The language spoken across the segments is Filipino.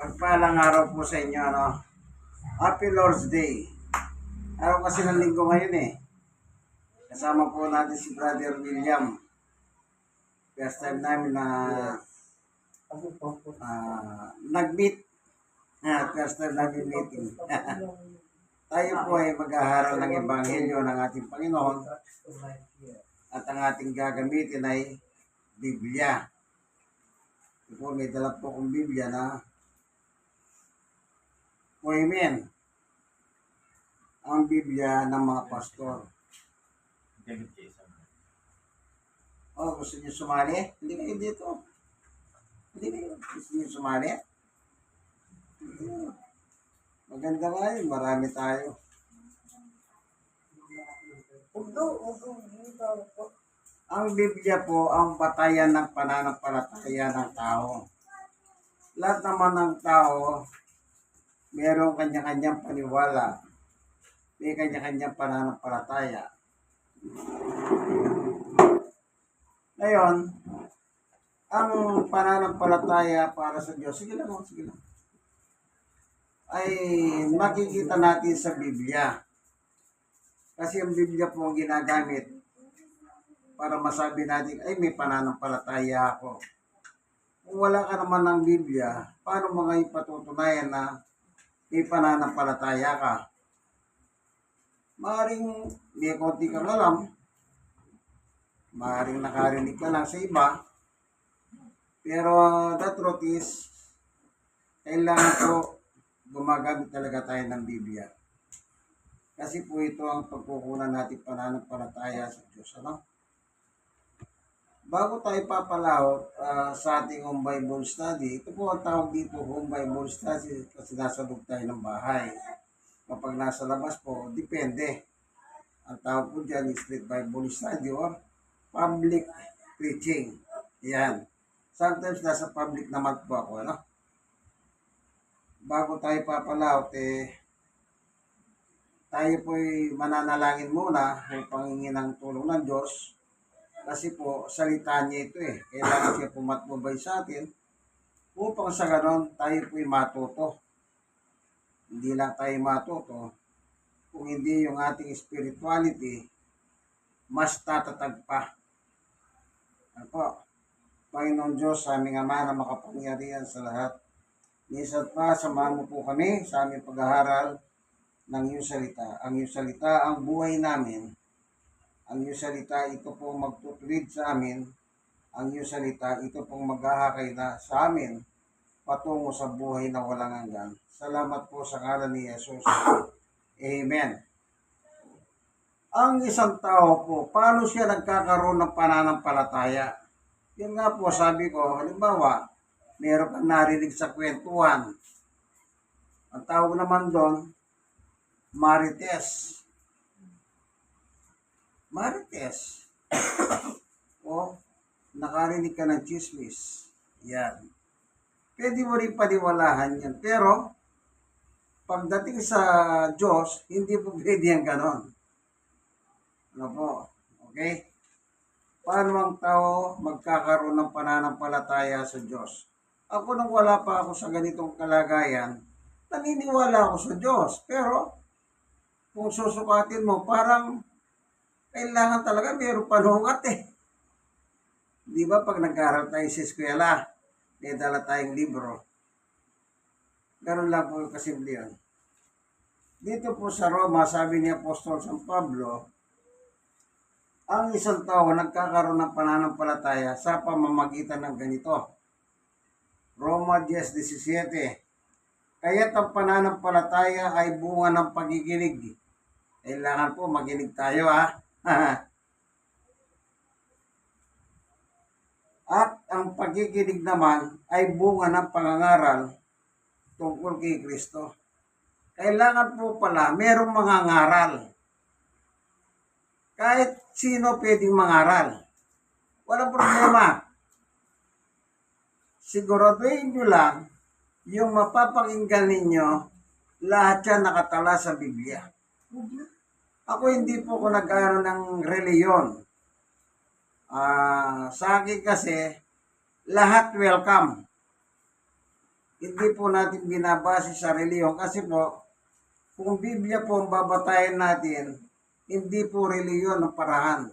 Pagpalang araw po sa inyo, ano? Happy Lord's Day. Araw kasi ng linggo ngayon eh. Kasama po natin si Brother William. First time namin na nag-meet. First time namin meeting. Tayo po ay mag-aaral ng Ebanghelyo ng ating Panginoon at ang ating gagamitin ay Biblia. Ito po, may dala po kong Biblia na Amen. Ang Biblia ng mga pastor. Oh, gusto niyo sumali? Hindi kayo dito. Hindi kayo. Gusto niyo sumali? Maganda nga yun. Marami tayo. Ang Biblia po ang batayan ng pananampalataya ng tao. Lahat naman ng tao mayroong kanya-kanyang paniwala. May kanya-kanyang pananampalataya. Ngayon, ang pananampalataya para sa Diyos, sige lang, ay makikita natin sa Biblia. Kasi ang Biblia po ang ginagamit para masabi natin, ay may pananampalataya ako. Kung wala ka naman ng Biblia, paano mga ipatutunayan na may pananampalataya ka? Maaring may konti kang alam, maaring nakarinig ka lang sa iba, pero the truth is, kailangan po gumagamit talaga tayo ng Biblia. Kasi po ito ang pagkukunan natin pananampalataya sa Diyos. Ano? Bago tayo papalahot sa ating home Bible study, ito po ang tawag dito, home Bible study, kasi nasa loob tayo ng bahay. Kapag nasa labas po, depende. Ang tawag po dyan is street Bible study or public preaching. Yan. Sometimes nasa public naman po ako. Ano? Bago tayo papalahot, tayo po'y mananalangin muna ng pangingin ng tulong ng Diyos. Kasi po, salita niya ito eh. Kailangan siya pumatnubay sa atin upang sa ganon tayo po'y matuto. Hindi lang tayo matuto, kung hindi yung ating spirituality, mas tatatag pa. Ano po? Panginoon Diyos, sa aming Ama na makapangyarihan sa lahat, minsan pa, samahan mo po kami sa aming pag-aaral ng iyong salita. Ang iyong salita, ang buhay namin. Ang iyong salita, ito pong magtutuwid sa amin. Ang iyong salita, ito pong maghahakay na sa amin patungo sa buhay na walang hanggan. Salamat po sa ngalan ni Jesus. Amen. Ang isang tao po, paano siya nagkakaroon ng pananampalataya? Yun nga po, sabi ko, halimbawa, meron kang narinig sa kwentuhan. Ang tawag naman doon, marites. Marites. O, nakarinig ka ng chismis. Yan. Pwede mo rin paniwalahan yan. Pero, pagdating sa Diyos, hindi po pwede yan ganon. Ano po? Okay? Paano ang tao magkakaroon ng pananampalataya sa Diyos? Ako nung wala pa ako sa ganitong kalagayan, naniniwala ako sa Diyos. Pero, kung susukatin mo, parang kailangan talaga mayroong panungat eh. Di ba pag nag-aaral tayo sa eskwela, may dala tayong libro. Ganun lang po kasimple yan. Dito po sa Roma, sabi ni Apostol San Pablo, ang isang tao nagkakaroon ng pananampalataya sa pamamagitan ng ganito. Roma 10:17. Kaya't ang pananampalataya ay bunga ng pagiginig. Kailangan po maginig tayo ha. At ang pagiginig naman ay bunga ng pangangaral tungkol kay Kristo. Kailangan po pala merong mangangaral. Kahit sino pwedeng mangaral. Walang problema. Siguraduhin nyo lang yung mapapakinggan ninyo, lahat yan nakatala sa Biblia. Ako hindi po ko nag-ano ng reliyon. Sa akin kasi, lahat welcome. Hindi po natin binabase sa reliyon kasi po, kung Biblia po ang babatayin natin, hindi po reliyon ang parahan.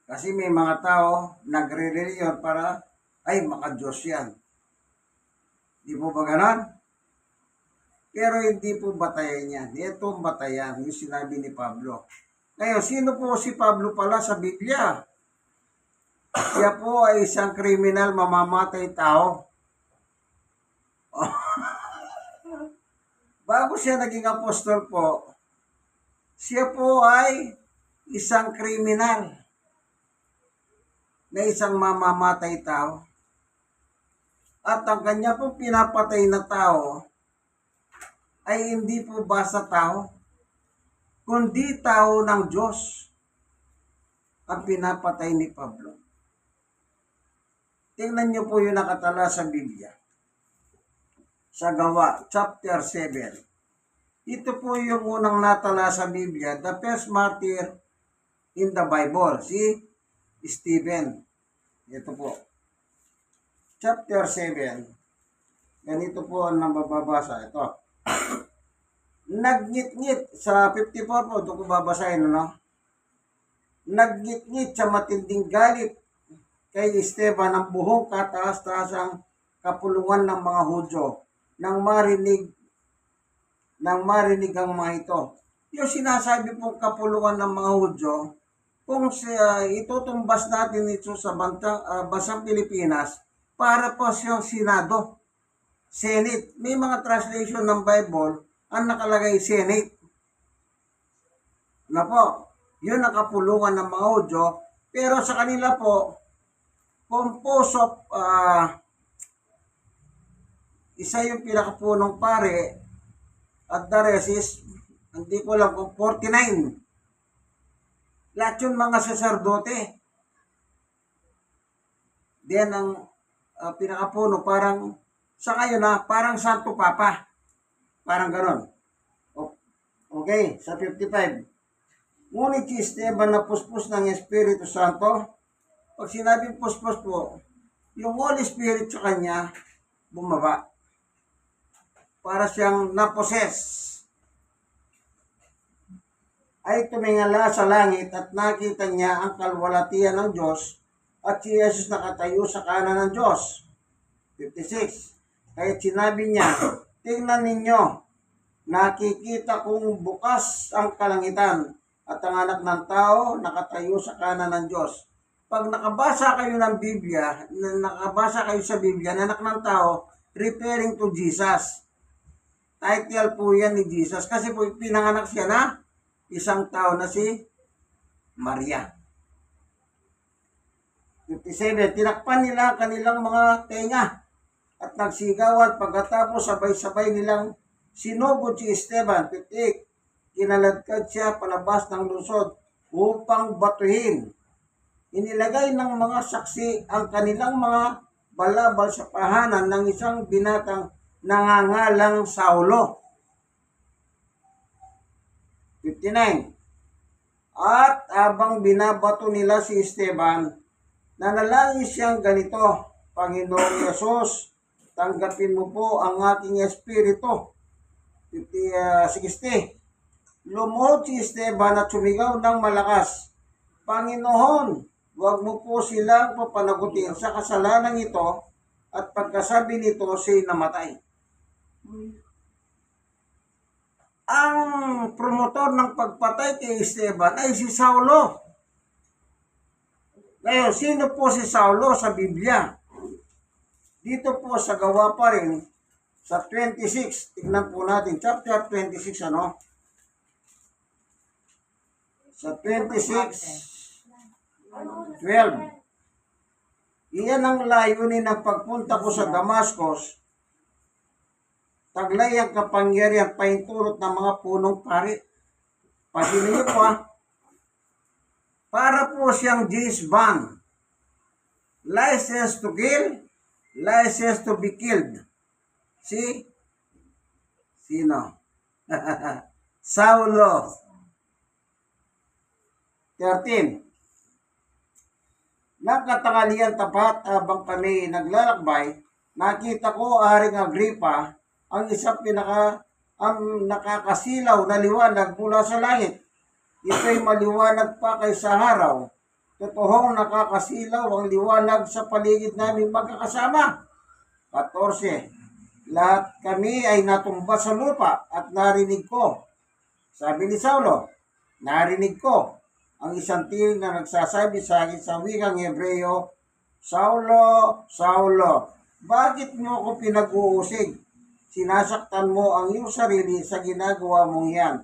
Kasi may mga tao nagre-reliyon para, ay, maka-Diyos yan. Di po ba ganon? Pero hindi po batayan yan. Ito ang batayan, yung sinabi ni Pablo. Ngayon, sino po si Pablo pala sa Biblia? Siya po ay isang kriminal, mamamatay tao. Bago siya naging apostol po, siya po ay isang kriminal na isang mamamatay tao. At ang kanya po pinapatay na tao ay hindi po basta tao, kundi tao ng Diyos ang pinapatay ni Pablo. Tingnan niyo po yung nakatala sa Biblia. Sa Gawa, chapter 7. Ito po yung unang natala sa Biblia, the first martyr in the Bible, si Stephen. Ito po. Chapter 7. Ganito po ang nababasa. Ito. Nagngit-ngit sa 54 po, ito ko babasahin, no? Nagngit-ngit sa matinding galit kay Esteban ang buhong kataas-taasang kapulungan ng mga Hudyo nang marinig ang mga ito. Yung sinasabi pong kapulungan ng mga Hudyo, kung itutumbas natin ito sa bansang Pilipinas, para po siyang Senado, Senate. May mga translation ng Bible ang nakalagay Senate. Na po, yun ang kapulungan ng mga Hudyo, pero sa kanila po, composed of isa yung pinakapunong pare at the rest is, hindi ko lang kung 49. Lahat yung mga saserdote. Then ang pinakapuno parang sa ngayon na parang Santo Papa. Parang ganon. Okay, sa 55. Ngunit si Esteban na puspos ng Espiritu Santo. Pag sinabing puspos po, yung Holy Spirit sa kanya bumaba. Para siyang naposes. Ay tumingala sa langit at nakita niya ang kalwalatian ng Diyos at si Jesus nakatayo sa kanan ng Diyos. 56. Kaya sinabi niya, tingnan ninyo, nakikita kong bukas ang kalangitan at ang anak ng tao nakatayo sa kanan ng Diyos. Pag nakabasa kayo ng Biblia, nakabasa kayo sa Biblia, anak ng tao, referring to Jesus. Title po yan ni Jesus kasi po pinanganak siya na isang tao na si Maria. 57. Tinakpan nila kanilang mga tenga at nagsigawan pagkatapos sabay-sabay nilang sinugod si Esteban. 58. Kinaladkad siya palabas ng lungsod upang batuhin. Inilagay ng mga saksi ang kanilang mga balabal sa pahanan ng isang binatang nangangalang Saulo. 59. At habang binabato nila si Esteban, nanalangin siyang ganito, Panginoong Yesus, tanggapin mo po ang aking espiritu. 60. Lumuhod si Esteban at sumigaw ng malakas, Panginoon, huwag mo po silang papanagutin sa kasalanan ito at pagkasabi nito siya'y namatay. Ang promotor ng pagpatay kay Esteban ay si Saulo. Ngayon, sino po si Saulo sa Biblia? Dito po sa Gawa pa rin, sa 26, tignan po natin, chapter 26, ano? Sa 26, 12. Iyan ang layunin ng pagpunta ko sa Damascus. Taglay ang kapangyarihan pahintulot ng mga punong pari. Pasinin niyo po para po siyang James Bond. License to kill, license to be killed. See? Sino? Saulo. 13. Nang katanghalian tapat habang kami naglalakbay, nakita ko, Haring Agripa, ang isang ang nakakasilaw na liwanag mula sa langit. Ito'y maliwanag pa kaysa araw. Totoong nakakasilaw ang liwanag sa paligid namin magkakasama. 14. Lahat kami ay natumba sa lupa at narinig ko. Sabi ni Saulo, narinig ko ang isang tinig na nagsasabi sa akin sa wikang Hebreo, Saulo, Saulo, bakit mo ako pinag-uusig? Sinasaktan mo ang iyong sarili sa ginagawa mong yan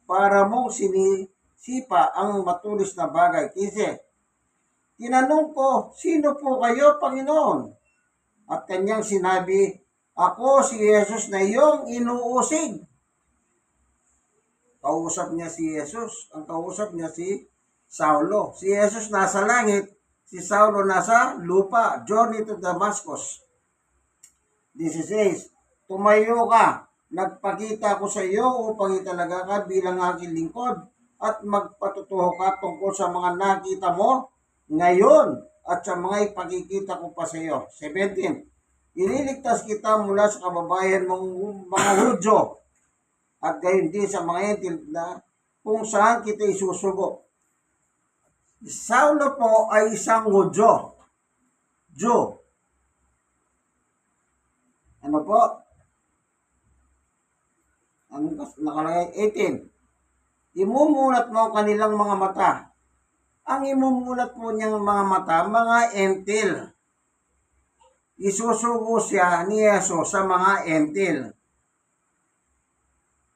para mong sinisipa ang matulis na bagay. 15. Tinanong ko, sino po kayo, Panginoon? At kanyang sinabi, ako si Jesus na iyong inuusig. Kausap niya si Jesus. Ang kausap niya si Saulo. Si Jesus nasa langit, si Saulo nasa lupa. Journey to Damascus. 16. Tumayo ka. Nagpakita ko sa iyo upang italaga ka bilang aking lingkod at magpatutuho ka tungkol sa mga nakita mo ngayon at sa mga ipakikita ko pa sa iyo. 17. Ililigtas kita mula sa kababayan mong mga Hudyo at gayon din sa mga Hentil na kung saan kita isusugo. Saulo po ay isang Hudyo. Jew. Ano po? Ano nakalagay? 18. Imumulat mo ang kanilang mga mata. Ang imumulat mo niyang mga mata, mga entil. Isusugo siya ni Yeso sa mga entil.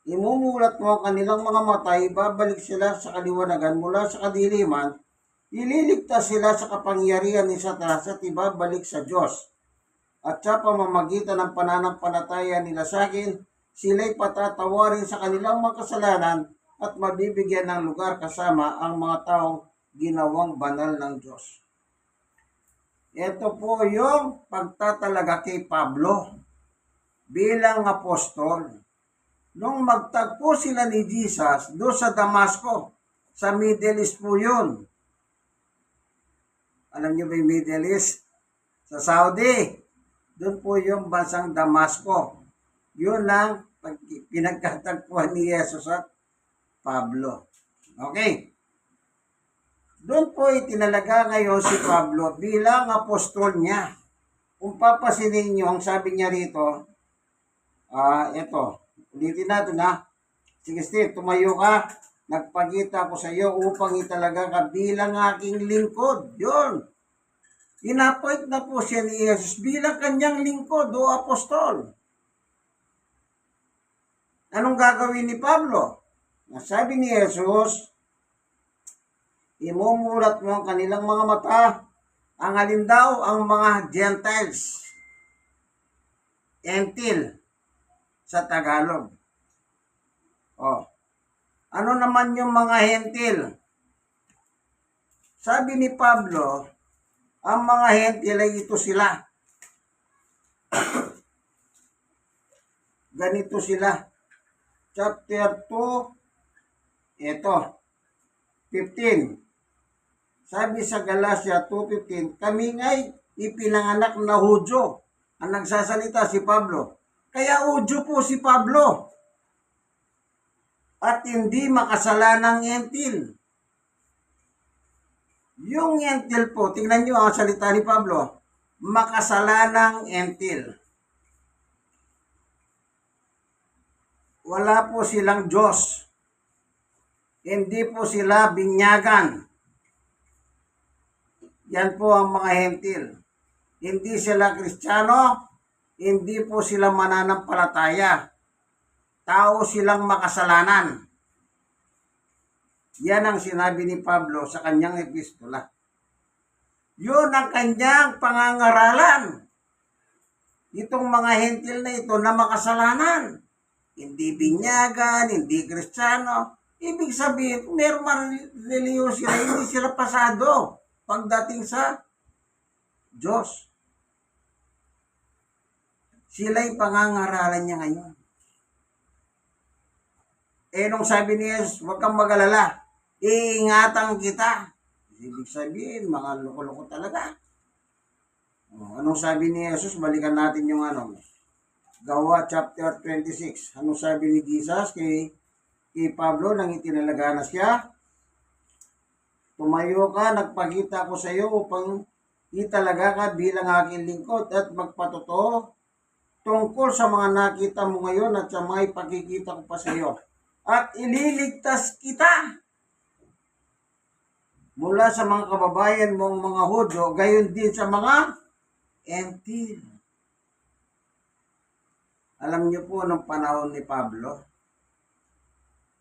Imumulat mo ang kanilang mga mata, ibabalik sila sa kaliwanagan mula sa kadiliman, ililigtas sila sa kapangyarihan ni Satanas at ibabalik sa Diyos. At sa pamamagitan ng pananampalataya nila sa akin, sila'y patatawarin sa kanilang mga kasalanan at mabibigyan ng lugar kasama ang mga taong ginawang banal ng Diyos. Ito po yung pagtatalaga kay Pablo bilang apostol. Nung magtagpo sila ni Jesus doon sa Damasco, sa Middle East po yun. Alam niyo ba yung Middle East? Sa Saudi. Doon po yung bansang Damasco. Yun ang pinagkatagpuan ni Jesus at Pablo. Okay. Doon po itinalaga ngayon si Pablo bilang apostol niya. Kung papasinin niyo, ang sabi niya rito, ito, ulitin natin ha. 16, tumayo ka, nagpakita ko sa iyo upang italaga ka bilang aking lingkod. Yun. Inapoint na po siya ni Jesus bilang kanyang lingkod o apostol. Anong gagawin ni Pablo? Sabi ni Jesus, imumulat mo ang kanilang mga mata, ang alin daw ang mga Gentiles. Entil sa Tagalog. Ano naman yung mga Hentil? Sabi ni Pablo, ang mga Hentil ay ito sila. Ganito sila. Chapter 2, ito, 15. Sabi sa Galatia 2:15, kami nga'y ipinanganak na Hudyo. Ang nagsasalita si Pablo. Kaya Hudyo po si Pablo. At hindi makasalanang entil. Yung entil po, tingnan nyo ang salita ni Pablo. Makasalanang entil. Wala po silang Diyos. Hindi po sila binyagan. Yan po ang mga hentil. Hindi sila Kristiyano, hindi po sila mananampalataya. Tao silang makasalanan. Yan ang sinabi ni Pablo sa kanyang epistola. Yun ang kanyang pangangaralan. Itong mga hentil na ito na makasalanan. Hindi binyagan, hindi Kristiyano. Ibig sabihin, meron reliyon sila, hindi sila pasado pagdating sa Diyos. Sila'y pangangaralan niya ngayon. Nung sabi ni Jesus, huwag kang mag-alala, iingatan kita. Ibig sabihin, mga loko-loko talaga. Anong sabi ni Jesus? Balikan natin yung Gawa chapter 26. Anong sabi ni Jesus kay Pablo nang itinalaga na siya? Tumayo ka, nagpakita ko sa iyo upang italaga ka bilang aking lingkod at magpatotoo tungkol sa mga nakita mo ngayon at sa mga ipakikita ko pa sa iyo. At ililigtas kita mula sa mga kababayan mong mga Hudyo, gayon din sa mga Entil. Alam niyo po, nung panahon ni Pablo,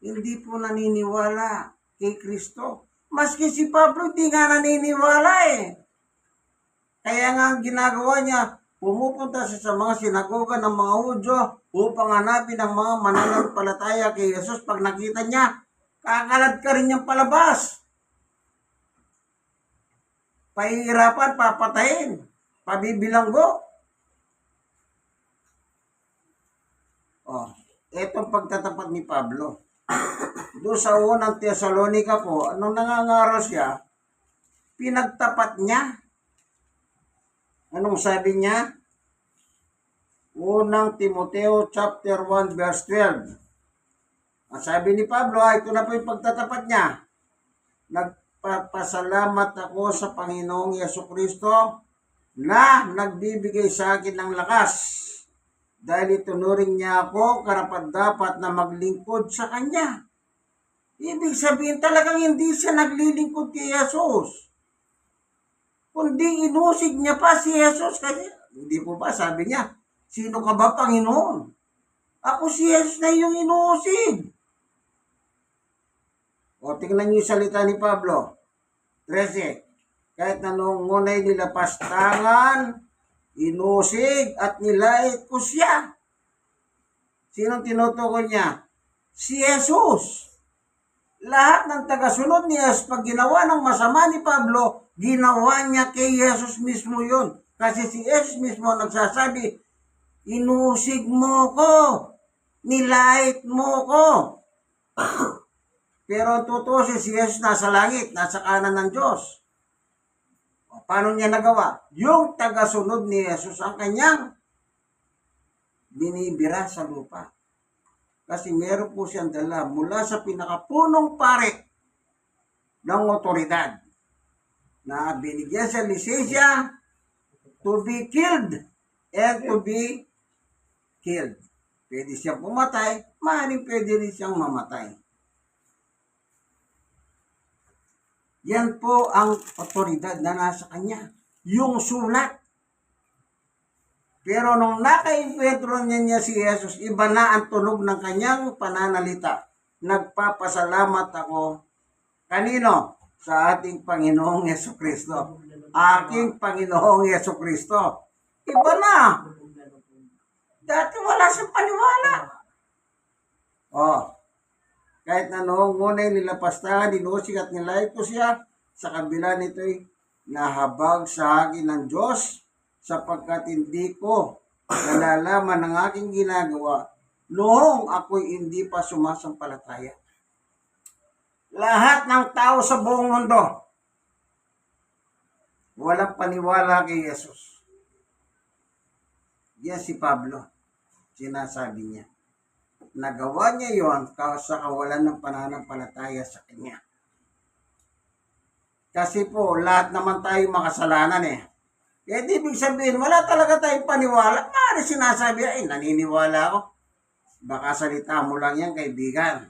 hindi po naniniwala kay Kristo. Maski si Pablo, hindi nga naniniwala eh. Kaya nga ang ginagawa niya, pumupunta siya sa mga sinagoga ng mga Hudyo upang hanapin ang mga mananampalataya kay Jesus. Pag nakita niya, kakalad ka rin niyang palabas. Pahihirapan, papatayin, pabibilanggo. Etong pagtatapat ni Pablo. Doon sa unang Tesalonica po, anong nangangaral siya, pinagtapat niya. Anong sabi niya? Unang Timoteo chapter 1 verse 12. Ang sabi ni Pablo, ito na po yung pagtatapat niya. Nagpapasalamat ako sa Panginoong Yesukristo na nagbibigay sa akin ng lakas. Dahil itunuring niya ako karapat-dapat na maglingkod sa Kanya. Ibig sabihin talagang hindi siya naglilingkod kay Jesus. Kundi inusig niya pa si Jesus. Kasi hindi po ba sabi niya, sino ka ba Panginoon? Ako si Jesus na yung inusig. Tingnan niyo yung salita ni Pablo. 13. Kahit na noong ngunay nila pastangan, inusig at nilait ko siya. Sinong tinutukoy niya? Si Jesus. Lahat ng tagasunod ni Jesus, pag ginawa ng masama ni Pablo, ginawa niya kay Jesus mismo yon. Kasi si Jesus mismo nagsasabi, inusig mo ko, nilait mo ko. Pero totoo si Jesus nasa langit, nasa kanan ng Diyos. Paano niya nagawa? Yung tagasunod ni Jesus ang kanyang binibira sa lupa. Kasi meron po siyang dala mula sa pinakapunong pare ng otoridad na binigyan sa lisensya to be killed and to be killed. Pwede siyang pumatay, maaaring pwede rin siyang mamatay. Yan po ang otoridad na nasa kanya. Yung sulat. Pero nung naka-encuentro niya si Jesus, iba na ang tunog ng kanyang pananalita. Nagpapasalamat ako. Kanino? Sa ating Panginoong Yesukristo. Aking Panginoong Yesukristo. Iba na. Dati wala siyang paniwala. Kahit na noong ngunay nilapastahan, inusig at nilait ko siya, sa kabila nito'y nahabag sa akin ng Diyos, sapagkat hindi ko nalalaman ng aking ginagawa noong ako'y hindi pa sumasampalataya. Lahat ng tao sa buong mundo, walang paniwala kay Jesus. Yan si Pablo, sinasabi niya. Nagawa niya yon sa kawalan ng pananampalataya sa Kanya. Kasi po, lahat naman tayo makasalanan eh. Ibig sabihin, wala talaga tayong paniwala. Maaari sinasabi, naniniwala ako. Baka salita mo lang yan, kaibigan.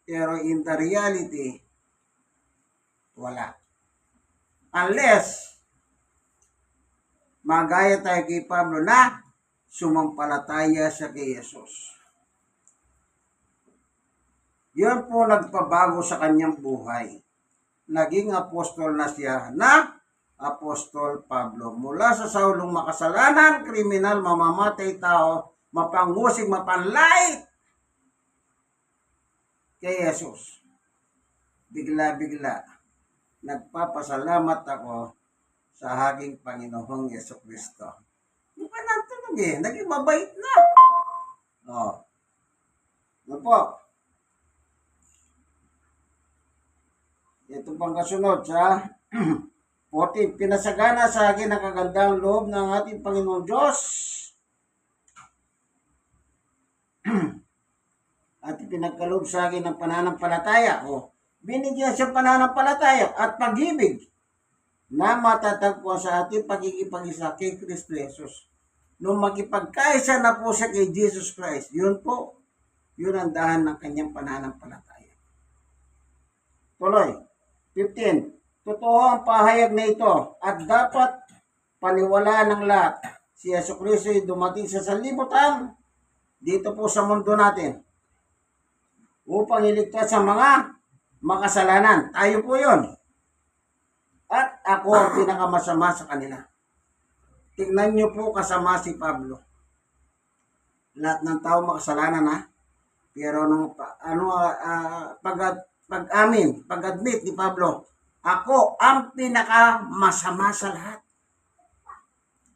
Pero in the reality, wala. Unless, magaya tayo kay Pablo na sumampalataya siya kay Jesus. Yun po nagpabago sa kanyang buhay. Naging apostol na siya na Apostol Pablo. Mula sa saulong makasalanan, kriminal, mamamatay tao, mapangusig, mapanlait kay Jesus. Bigla-bigla, nagpapasalamat ako sa aking Panginoong Yesukristo. Yung panatunog naging mabait na. Ano po? Ito pang kasunod sa 14, pinasagana sa akin ang kagandang loob ng ating Panginoong Diyos at ipinagkaloob sa akin ng pananampalataya. Binigyan siya pananampalataya at pag-ibig na matatagpuan sa ating pagkikipag-isa kay Kristo Jesus. Nung makipagkaisa na po siya kay Jesus Christ, yun ang dahan ng kanyang pananampalataya. Tuloy, 15. Totoo ang pahayag na ito at dapat paniwalaan ng lahat. Si Jesucristo ay dumating sa sanlibutan dito po sa mundo natin upang iligtas sa mga makasalanan. Tayo po yun. At ako ang pinakamasama sa kanila. Tingnan niyo po kasama si Pablo. Lahat ng tao makasalanan ha. Pero pag-admit ni Pablo, ako ang pinakamasama sa lahat.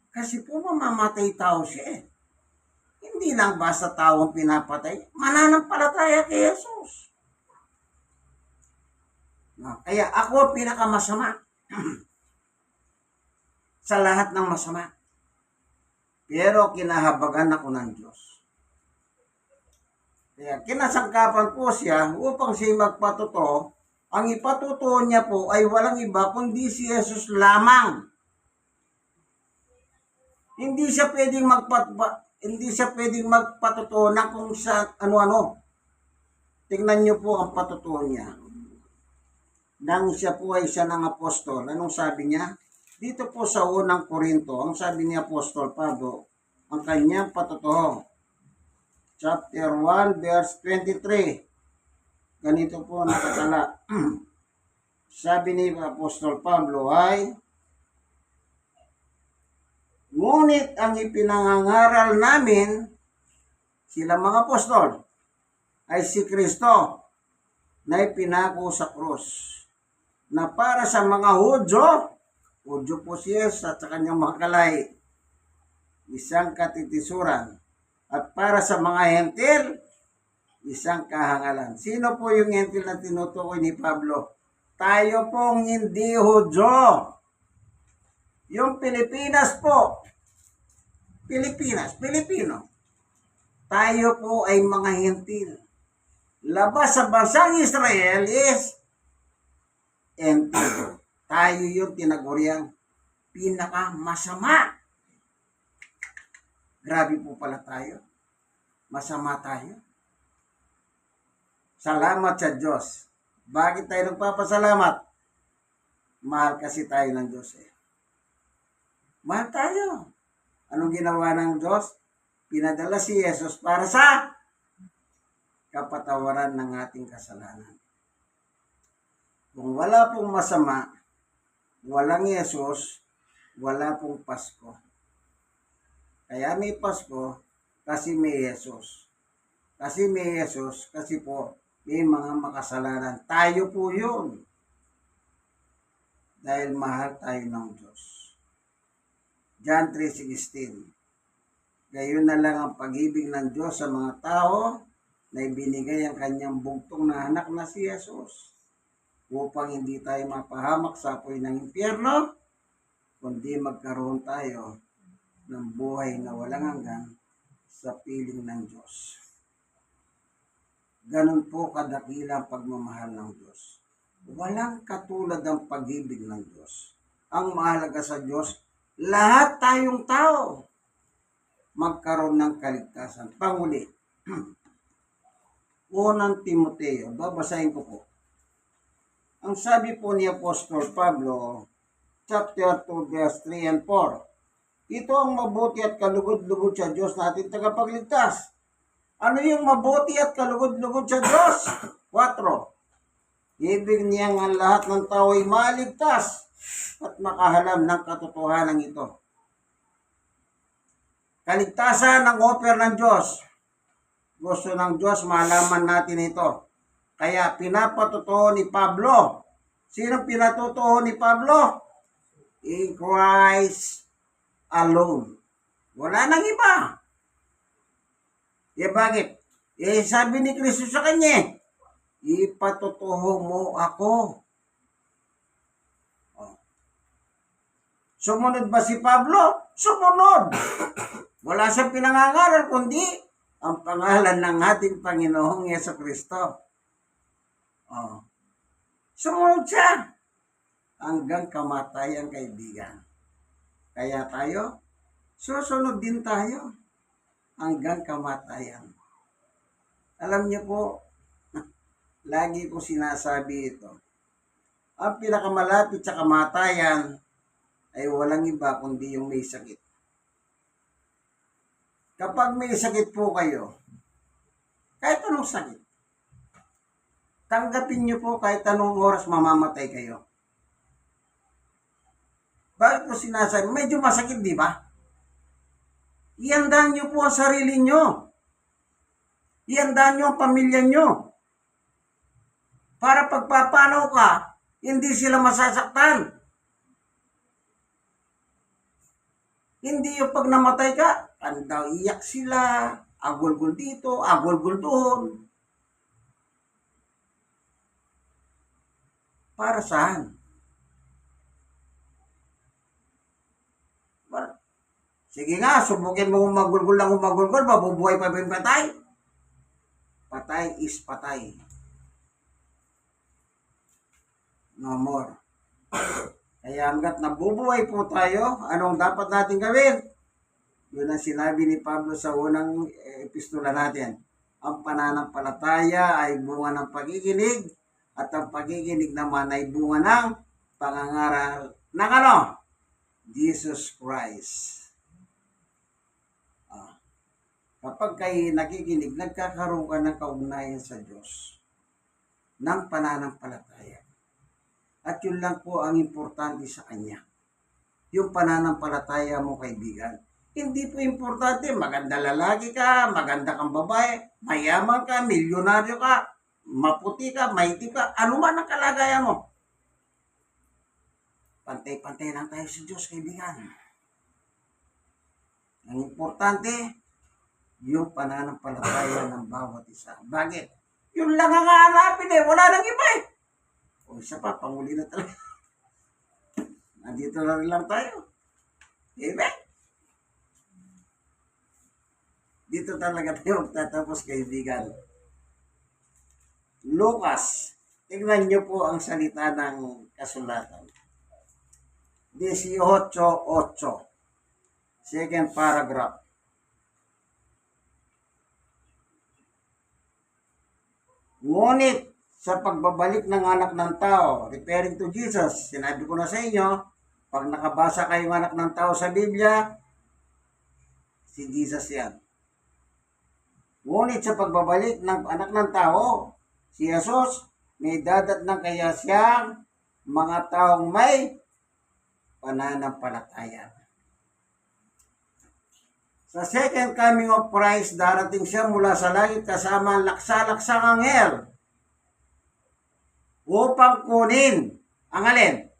Kasi po mamamatay tao siya eh. Hindi lang basta tao ang pinapatay, mananampalataya kay Jesus. Kaya ako ang pinakamasama sa lahat ng masama. Pero kinahabagan ako ng Diyos. Kaya kinasangkapan po siya upang siya magpatotoo. Ang ipatotoo niya po ay walang iba kundi si Jesus lamang. Hindi siya pwedeng magpatotoo na kung sa ano-ano. Tingnan niyo po ang patotoo niya. Nang siya po ay siya ng apostol, anong sabi niya? Dito po sa unang Korinto, ang sabi ni Apostol Pablo, ang kanyang patotoo. Chapter 1, verse 23. Ganito po nakatala. Sabi ni Apostol Pablo ay, ngunit ang ipinangangaral namin, sila mga apostol, ay si Kristo na ipinako sa krus. Na para sa mga Hudyo po siya at sa kanyang mga kalay, isang katitisuran. At para sa mga hentil, isang kahangalan. Sino po yung hentil na tinutukoy ni Pablo? Tayo pong hindi Hudyo. Yung Pilipinas po, Pilipino. Tayo po ay mga hentil. Labas sa bansang Israel is hentil. Tayo yung tinaguriang pinakamasama. Grabe po pala tayo. Masama tayo. Salamat sa Diyos. Bakit tayo nagpapasalamat? Mahal kasi tayo ng Diyos eh. Mahal tayo. Anong ginawa ng Diyos? Pinadala si Jesus para sa kapatawaran ng ating kasalanan. Kung wala pong masama, walang Jesus, wala pong Pasko. Kaya may Pasko kasi may Jesus. Kasi may Jesus, kasi po may mga makasalanan. Tayo po yun. Dahil mahal tayo ng Diyos. John 3:16. Gayon na lang ang pag-ibig ng Diyos sa mga tao na ibinigay ang kanyang bugtong na anak na si Jesus upang hindi tayo mapahamak sa apoy ng impyerno, kundi magkaroon tayo ng buhay na walang hanggan sa piling ng Diyos. Ganun po kadakila ang pagmamahal ng Diyos. Walang katulad ang pag-ibig ng Diyos. Ang mahalaga sa Diyos, lahat tayong tao magkaroon ng kaligtasan. Panguli, unang Timoteo, babasahin ko po. Ang sabi po ni Apostol Pablo, chapter 2, verse 3 and 4. Ito ang mabuti at kalugod-lugod sa Diyos natin tagapagligtas. Ano yung mabuti at kalugod-lugod sa Diyos? 4. Ibig niya ang lahat ng tao ay maligtas at makahalam ng katotohanan ito. Kaligtasan ang offer ng Diyos. Gusto ng Diyos malaman natin ito. Kaya pinapatotoo ni Pablo. Sino pinatotoo ni Pablo? In Christ alone. Wala nang iba. Bakit? Sabi ni Kristo sa kanya, ipatotoo mo ako. Sumunod ba si Pablo? Sumunod. Wala siyang pinangangaral kundi ang pangalan ng ating Panginoong Yesu-Kristo. Oh. Sumunod siya hanggang kamatayan, kaibigan. Kaya tayo, susunod din tayo hanggang kamatayan. Alam niyo po, lagi ko sinasabi ito. Ang pinakamalapit sa kamatayan ay walang iba kundi yung may sakit. Kapag may sakit po kayo, kahit anong sakit, tanggapin niyo po kahit anong oras mamamatay kayo. Bakit po sinasabi? Medyo masakit, di ba? Ihandaan niyo po ang sarili niyo. Ihandaan niyo ang pamilya niyo. Para pagpapanaw ka, hindi sila masasaktan. Hindi yung pag namatay ka, daw iyak sila, agulgul dito, agulgul doon. Para saan? Sige nga, subukin mo magulgul lang magulgul, mabubuhay pa ba yung patay? Patay is patay. No more. Kaya hanggat nabubuhay po tayo, anong dapat natin gawin? Yun ang sinabi ni Pablo sa unang epistola natin. Ang pananampalataya ay bunga ng pakikinig at ang pakikinig naman ay bunga ng pangangaral ng ano? Jesus Christ. Kapag kayo nakikinig, nagkakaroon ka ng kaugnayan sa Diyos ng pananampalataya. At yun lang po ang importante sa Kanya. Yung pananampalataya mo, kaibigan. Hindi po importante, maganda lalaki ka, maganda kang babae, mayaman ka, milyonaryo ka, maputi ka, maiti ka, ano man ang kalagayan mo. Pantay-pantay lang tayo sa Diyos, kaibigan. Ang importante, yung pananampalataya ng bawat isa. Bakit? Yun lang ang hahanapin eh. Wala nang iba eh. O isa pa, panguli na talaga. Nandito na rin lang tayo. Amen? Dito talaga tayo magtatapos, kaibigan. Lucas, tingnan niyo po ang salita ng kasulatan. 18:8. Second paragraph. Ngunit sa pagbabalik ng anak ng tao, referring to Jesus, sinabi ko na sa inyo, pag nakabasa kayong anak ng tao sa Biblia, si Jesus yan. Ngunit sa pagbabalik ng anak ng tao, si Jesus, may dadatnan kaya siyang mga taong may pananampalataya. Sa second coming of Christ, darating siya mula sa langit kasama ang laksa-laksang anghel upang kunin ang alin?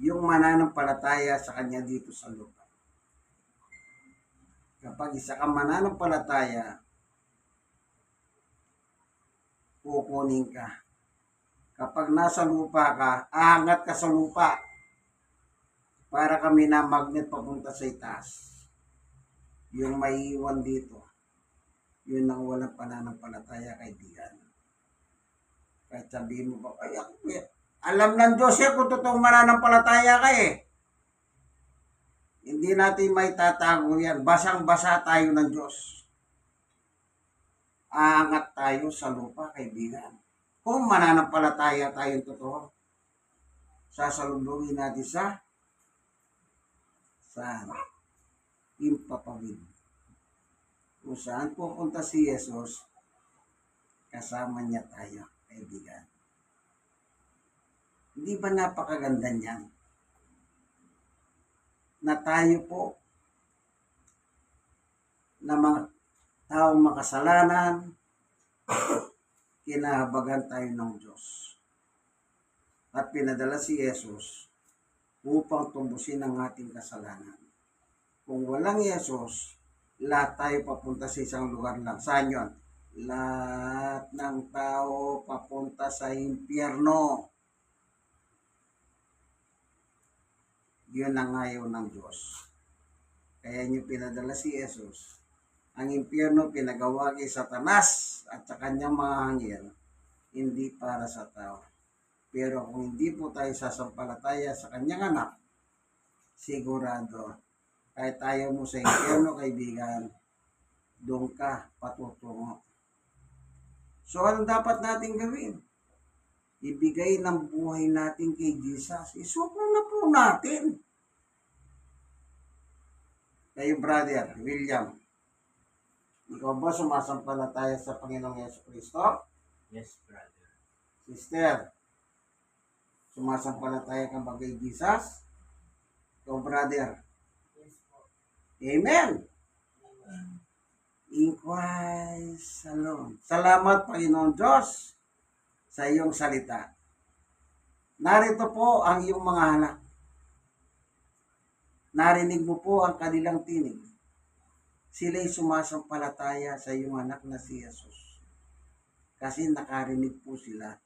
Yung mananampalataya sa kanya dito sa lupa. Kapag isa kang mananampalataya, kukunin ka. Kapag nasa lupa ka, aangat ka sa lupa para kami na magnet papunta sa itaas. Yung maiiwan dito, yun ang walang pananampalataya, kaibigan. Kahit sabihin mo ba, ay, alam ng Diyos yan kung totoong mananampalataya ka eh. Hindi natin may tatago yan. Basang-basa tayo ng Diyos. Aangat tayo sa lupa, kaibigan. Kung mananampalataya tayong totoo, sasalubungin natin sa impapawid. Kung saan pupunta si Jesus, kasama niya tayo, kaibigan. Hindi ba napakaganda niyan? Na tayo po, na mga taong makasalanan, kinahabagan tayo ng Diyos. At pinadala si Jesus upang tumbusin ang ating kasalanan. Kung walang Yesus, lahat tayo papunta sa isang lugar lang. Saan yun? Lahat ng tao papunta sa impyerno. Yun ang ayaw ng Diyos. Kaya niyo pinadala si Jesus. Ang impyerno pinagawa kay Satanas at sa kanyang mga anghel, hindi para sa tao. Pero kung hindi po tayo sasampalataya sa kanyang anak, sigurado, kahit ayaw mo sa impyerno, kaibigan, doon ka patutungo. So, ano dapat natin gawin? Ibigay ng buhay natin kay Jesus. Isuko na po natin. Kayo, brother, William, ikaw ba sumasampalataya sa Panginoong Yesu Cristo? Yes, brother. Sister, sumasampalataya ka ba kay Jesus? Ikaw, brother. Yes po. Amen. In Christ alone. Salamat, Panginoon Diyos, sa iyong salita. Narito po ang iyong mga anak. Narinig mo po ang kanilang tinig. Sila'y sumasampalataya sa iyong anak na si Jesus. Kasi nakarinig po sila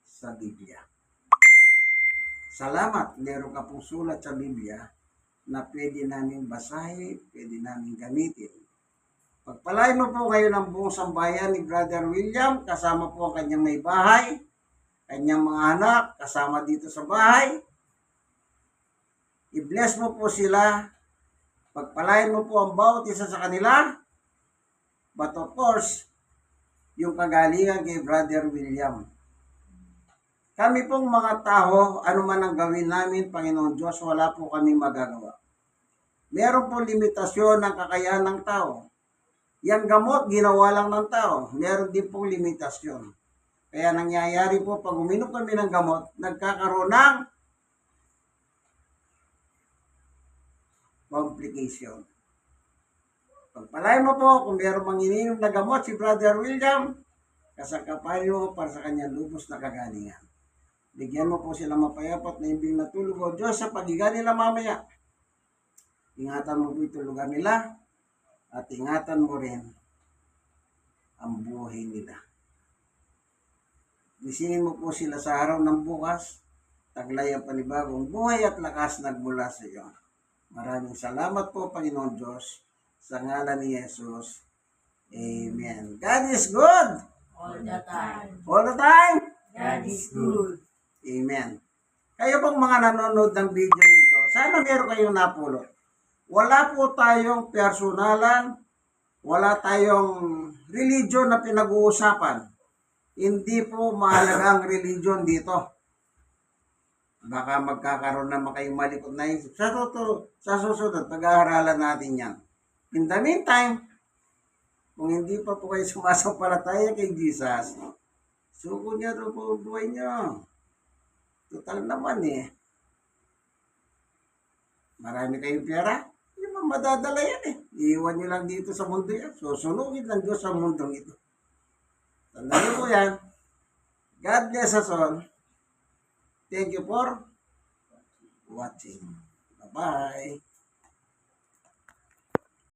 sa Biblia. Salamat, meron ka pong sulat sa Biblia na pwede namin basahin, pwede namin gamitin. Pagpalain mo po ngayon ang buong sambayan ni Brother William, kasama po ang kanyang may bahay, kanyang mga anak, kasama dito sa bahay. I-bless mo po sila. Pagpalain mo po ang bawat isa sa kanila. But of course, yung kagalingan kay Brother William. Kami pong mga tao, ano man ang gawin namin, Panginoon Diyos, wala po kami magagawa. Meron po limitasyon ng kakayahan ng tao. Yang gamot, ginawa lang ng tao. Meron din pong limitasyon. Kaya nangyayari po, pag uminom kami ng gamot, nagkakaroon ng complication. Pagpalain mo po, kung meron mang ininom na gamot si Brother William, kasangkapain mo para sa kanyang lubos na kagalingan. Bigyan mo po sila mapayapat na imbing natulog o Diyos sa pagiga nila mamaya. Ingatan mo po itong lugar nila at ingatan mo rin ang buhay nila. Gisingin mo po sila sa araw ng bukas, taglay ang panibagong buhay at lakas nagmula sa iyo. Maraming salamat po, Panginoon Diyos, sa ngalan ni Jesus. Amen. God is good. All the time. All the time. God is good. Amen. Kayo pong mga nanonood ng video nito, sana meron kayong napulot. Wala po tayong personalan, wala tayong religion na pinag-uusapan. Hindi po mahalaga ang religion dito. Baka magkakaroon naman kayong malikot na isip. Sa susunod, pag-aaralan natin yan. In the meantime, kung hindi pa po kayo sumasampalataya kay Jesus, suko niya doon po buhay niyo. Total naman eh. Marami kayong pera, hindi mo madadala yan eh. Iiwan nyo lang dito sa mundo yan. Susunugin ng Diyos sa mundong ito. Tandaan niyo po yan. God bless us all. Thank you for watching. Bye-bye.